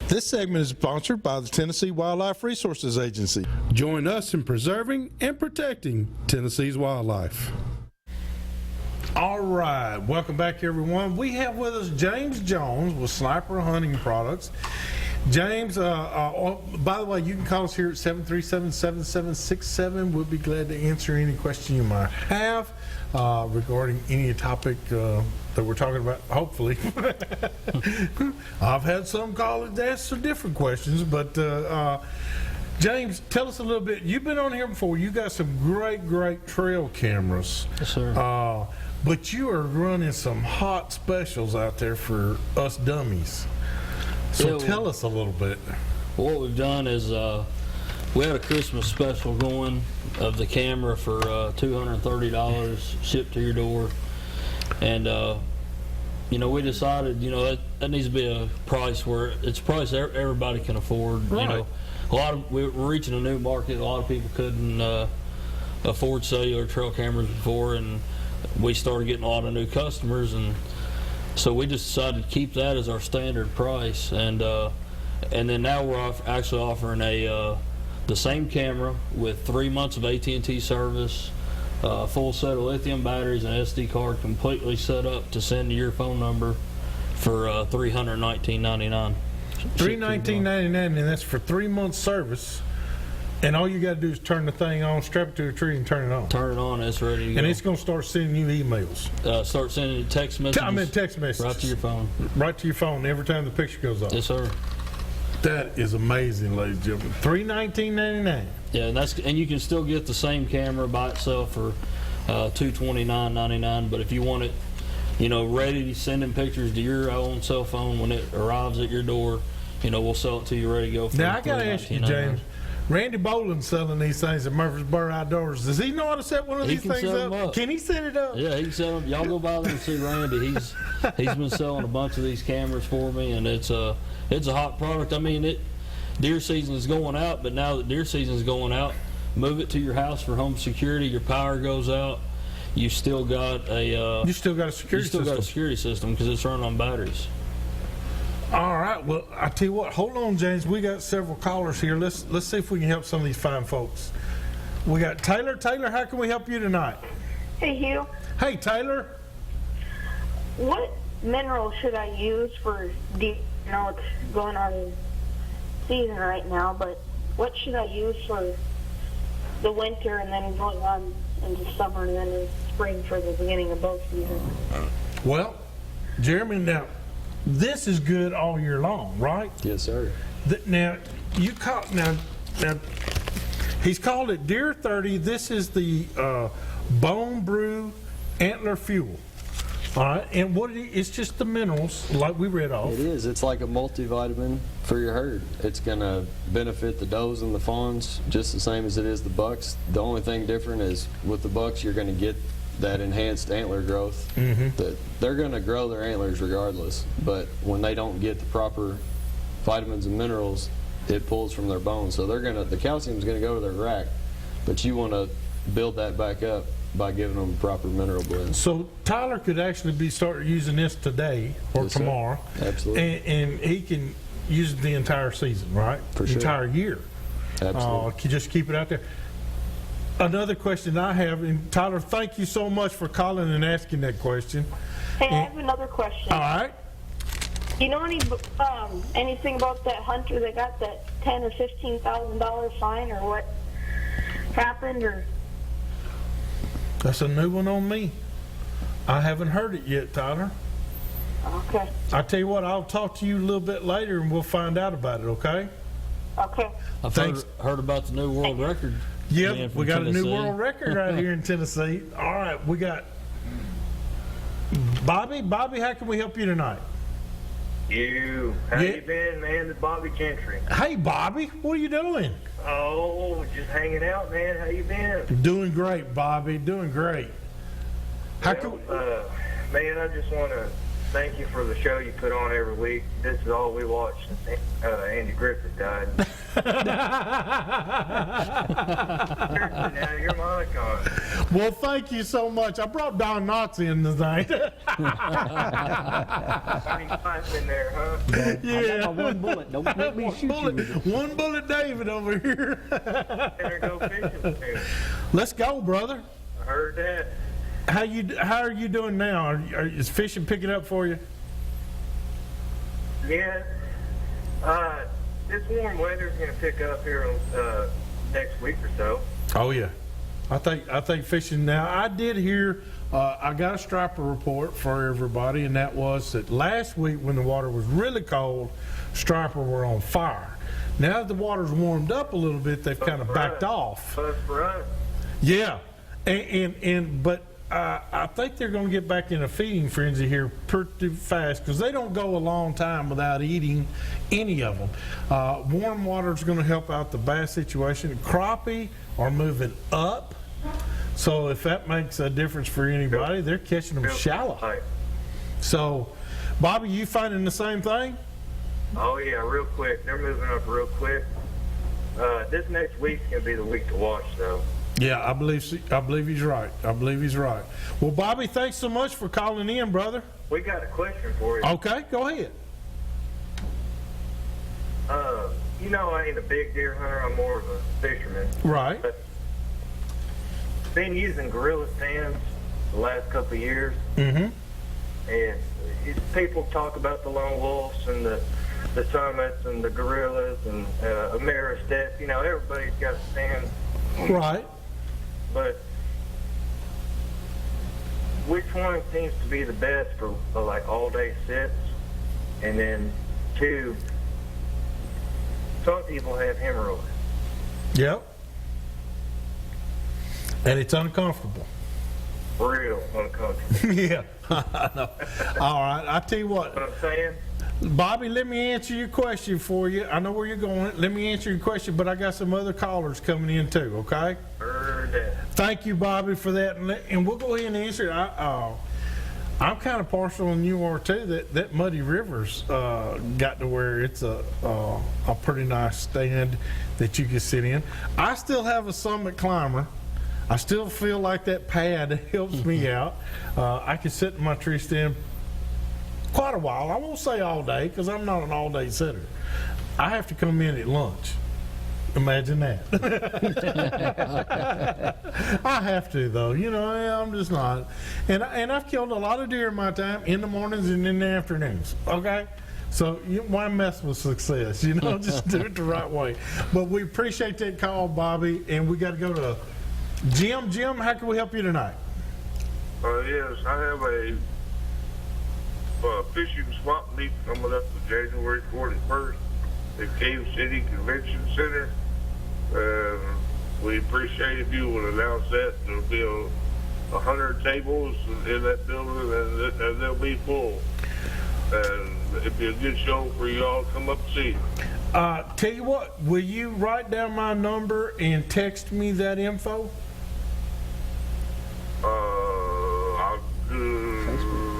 This segment is sponsored by the Tennessee Wildlife Resources Agency. Join us in preserving and protecting Tennessee's wildlife. All right, welcome back, everyone. We have with us James Jones with Sniper Hunting Products. James, by the way, you can call us here at 737-7767. We'll be glad to answer any question you might have regarding any topic that we're talking about, hopefully. I've had some callers ask some different questions, but James, tell us a little bit. You've been on here before. You got some great trail cameras. Yes, sir. But you are running some hot specials out there for us dummies. So tell us a little bit. What we've done is we had a Christmas special going of the camera for $230 shipped to your door. And, we decided, that needs to be a price where it's a price everybody can afford. Right. We're reaching a new market. A lot of people couldn't afford cellular trail cameras before, and we started getting a lot of new customers, and so we just decided to keep that as our standard price. And then now we're actually offering the same camera with 3 months of AT&T service, full set of lithium batteries and SD card, completely set up to send to your phone number for $319.99. $319.99, and that's for 3 months service. And all you got to do is turn the thing on, strap it to a tree, and turn it on. Turn it on, it's ready to go. And it's going to start sending you emails. Start sending you text messages. Text messages. Right to your phone. Right to your phone every time the picture goes off. Yes, sir. That is amazing, ladies and gentlemen. $319.99. Yeah, and you can still get the same camera by itself for $229.99. But if you want it, ready to send in pictures to your own cell phone when it arrives at your door, we'll sell it to you ready to go. For now I got to ask you, James. Randy Boland's selling these things at Murfreesboro Outdoors. Does he know how to set one of these things up? Can he set it up? Yeah, he can set them. Y'all go by there and see Randy. He's been selling a bunch of these cameras for me, and it's a hot product. I mean, deer season is going out, but now that deer season is going out, move it to your house for home security. Your power goes out. You still got a security system because it's running on batteries. All right. Well, I tell you what. Hold on, James. We got several callers here. Let's see if we can help some of these fine folks. We got Taylor. Taylor, how can we help you tonight? Hey, Hugh. Hey, Taylor. What mineral should I use for deer? It's going on season right now, but what should I use for the winter and then going on into summer and then in spring for the beginning of both seasons? Well, Jeremy, now, this is good all year long, right? Yes, sir. Now he's called it Deer 30. This is the Bone Brew Antler Fuel. All right, and it's just the minerals like we read off. It is. It's like a multivitamin for your herd. It's going to benefit the does and the fawns just the same as it is the bucks. The only thing different is with the bucks, you're going to get that enhanced antler growth. That they're going to grow their antlers regardless, but when they don't get the proper vitamins and minerals, it pulls from their bones. So the calcium's going to go to their rack, but you want to build that back up by giving them proper mineral blend. So Tyler could actually start using this today or yes, tomorrow. Sir. Absolutely. And he can use it the entire season, right? For sure. Entire year. Absolutely. Just keep it out there. Another question I have, and Tyler, thank you so much for calling and asking that question. Hey, I have another question. All right. Do you know anything about that hunter that got that $10,000 or $15,000 fine, or what happened, or? That's a new one on me. I haven't heard it yet, Tyler. Okay. I tell you what, I'll talk to you a little bit later, and we'll find out about it. Okay? Okay. I've heard about the new world record. Yep, we got Tennessee. A new world record right here in Tennessee. All right, we got Bobby. Bobby, how can we help you tonight? How you been, man? It's Bobby Gentry. Hey, Bobby, what are you doing? Oh, just hanging out, man. How you been? Doing great, Bobby. Doing great. Man, I just want to thank you for the show you put on every week. This is all we watch since Andy Griffith died. Now you're my icon. Well, thank you so much. I brought Don Knotts in tonight. Funny pipe in there, huh? Yeah. One bullet. Don't let me shoot you with it. One bullet David over here. Better go fishing with him. Let's go, brother. I heard that. How are you doing now? Is fishing picking up for you? Yeah. This warm weather's going to pick up here next week or so. Oh yeah, I think fishing now. I did hear. I got a striper report for everybody, and that was that last week when the water was really cold, striper were on fire. Now that the water's warmed up a little bit, they've kind of backed off. That's right. Yeah, but I think they're going to get back in a feeding frenzy here pretty fast because they don't go a long time without eating any of them. Warm water is going to help out the bass situation. Crappie are moving up, so if that makes a difference for anybody, they're catching them shallow. Right. So, Bobby, you finding the same thing? Oh yeah, real quick. They're moving up real quick. This next week's gonna be the week to watch, though. Yeah, I believe he's right. Well, Bobby, thanks so much for calling in, brother. We got a question for you. Okay, go ahead. You know, I ain't a big deer hunter. I'm more of a fisherman. Right. But been using gorilla stands the last couple of years, Mm-hmm. and people talk about the lone wolves and the summits and the gorillas and Ameristep. You know, everybody's got a stand. Right. But which one seems to be the best for like all-day sits? And then two, some people have hemorrhoids. Yep. And it's uncomfortable. Real uncomfortable. Yeah. I know. All right. I tell you what, What I'm saying? Bobby, let me answer your question for you. I know where you're going. Let me answer your question, but I got some other callers coming in too, okay? Heard that. Thank you, Bobby, for that. And we'll go ahead and answer it. I'm kind of partial, and you are too, that Muddy River's got to where it's a pretty nice stand that you can sit in. I still have a Summit Climber. I still feel like that pad helps me out. I can sit in my tree stand quite a while. I won't say all day because I'm not an all-day sitter. I have to come in at lunch. Imagine that. I have to, though. You know, I'm just not. And I've killed a lot of deer in my time in the mornings and in the afternoons. Okay? So why mess with success? You know, just do it the right way. But we appreciate that call, Bobby. And we got to go to Jim. Jim, how can we help you tonight? Yes, I have a fishing swap meet coming up on January 41st at Cave City Convention Center. We appreciate if you would announce that. There'll be 100 tables in that building, and they'll be full. And it'd be a good show for you all to come up and see. Tell you what, will you write down my number and text me that info?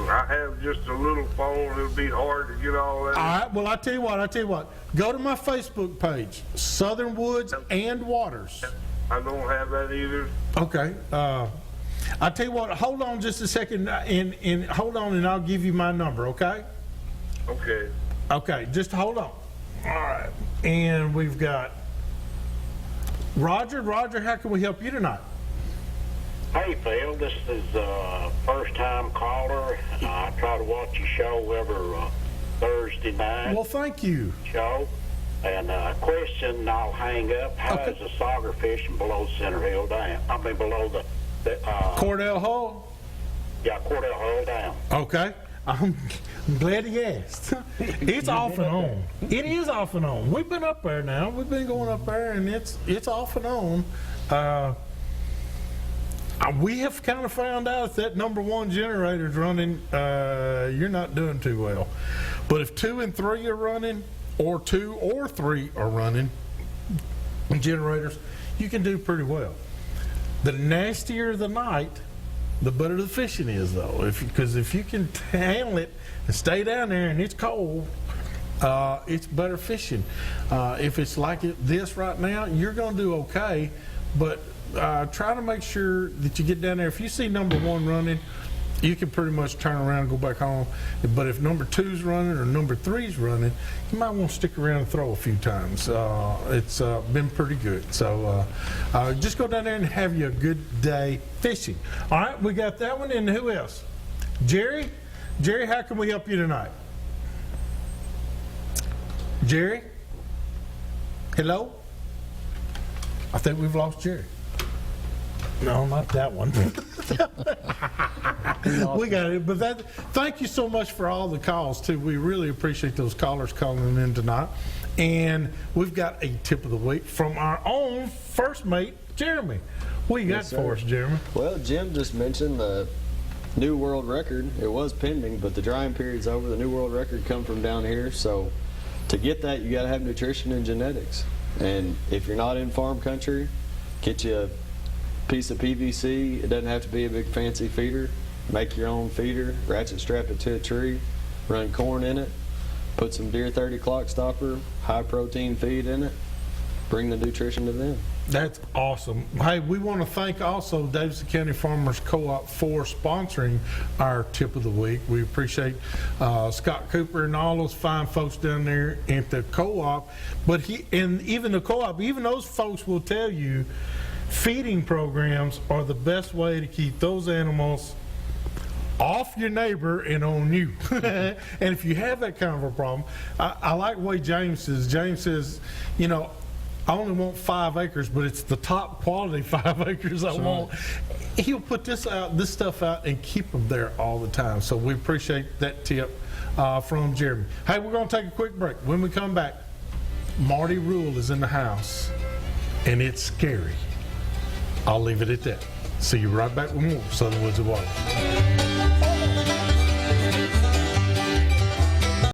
I have just a little phone. It'll be hard to get all that. All right. Well, I tell you what. Go to my Facebook page, Southern Woods and Waters. I don't have that either. Okay. I tell you what. Hold on just a second, and hold on, and I'll give you my number. Okay. Okay. Okay. Just hold on. All right. And we've got Roger. Roger, how can we help you tonight? Hey, Phil, this is a first-time caller. I try to watch your show every Thursday night Well, thank you. show. And question, I'll hang up. How Okay. is the sauger fishing below Center Hill Dam? I mean, below the Cordell Hall. Cordell Hull Dam. Okay. I'm glad he asked. It's off and on. It is off and on. We've been up there now. We've been going up there, and it's off and on. We have kind of found out if that number one generator is running, you're not doing too well. But if 2 and 3 are running, or 2 or 3 are running generators, you can do pretty well. The nastier the night, the better the fishing is, though. Because if you can handle it and stay down there and it's cold, it's better fishing. If it's like this right now, you're going to do okay, but try to make sure that you get down there. If you see number 1 running, you can pretty much turn around and go back home. But if number 2's running or number 3's running, you might want to stick around and throw a few times. It's been pretty good. So just go down there and have you a good day fishing. All right, we got that one. And who else? Jerry? Jerry, how can we help you tonight? Jerry? Hello? I think we've lost Jerry. No, not that one. We got it. But thank you so much for all the calls, too. We really appreciate those callers calling in tonight. And we've got a tip of the week from our own first mate, Jeremy. What you got for us, Jeremy? Well, Jim just mentioned the new world record. It was pending, but the drying period's over. The new world record come from down here. So to get that, you got to have nutrition and genetics. And if you're not in farm country, get you a piece of PVC. It doesn't have to be a big fancy feeder. Make your own feeder, ratchet strap it to a tree, run corn in it, put some Deer 30 clock stopper, high protein feed in it, bring the nutrition to them. That's awesome. Hey, we want to thank also Davidson County Farmers Co-op for sponsoring our tip of the week. We appreciate Scott Cooper and all those fine folks down there at the co-op. But even the co-op, even those folks will tell you feeding programs are the best way to keep those animals off your neighbor and on you. And if you have that kind of a problem, I like the way James says. James says, you know, I only want 5 acres, but it's the top quality 5 acres I want. He'll put this stuff out and keep them there all the time. So we appreciate that tip from Jeremy. Hey, we're going to take a quick break. When we come back, Marty Rule is in the house, and it's scary. I'll leave it at that. See you right back with more Southern Woods of Water.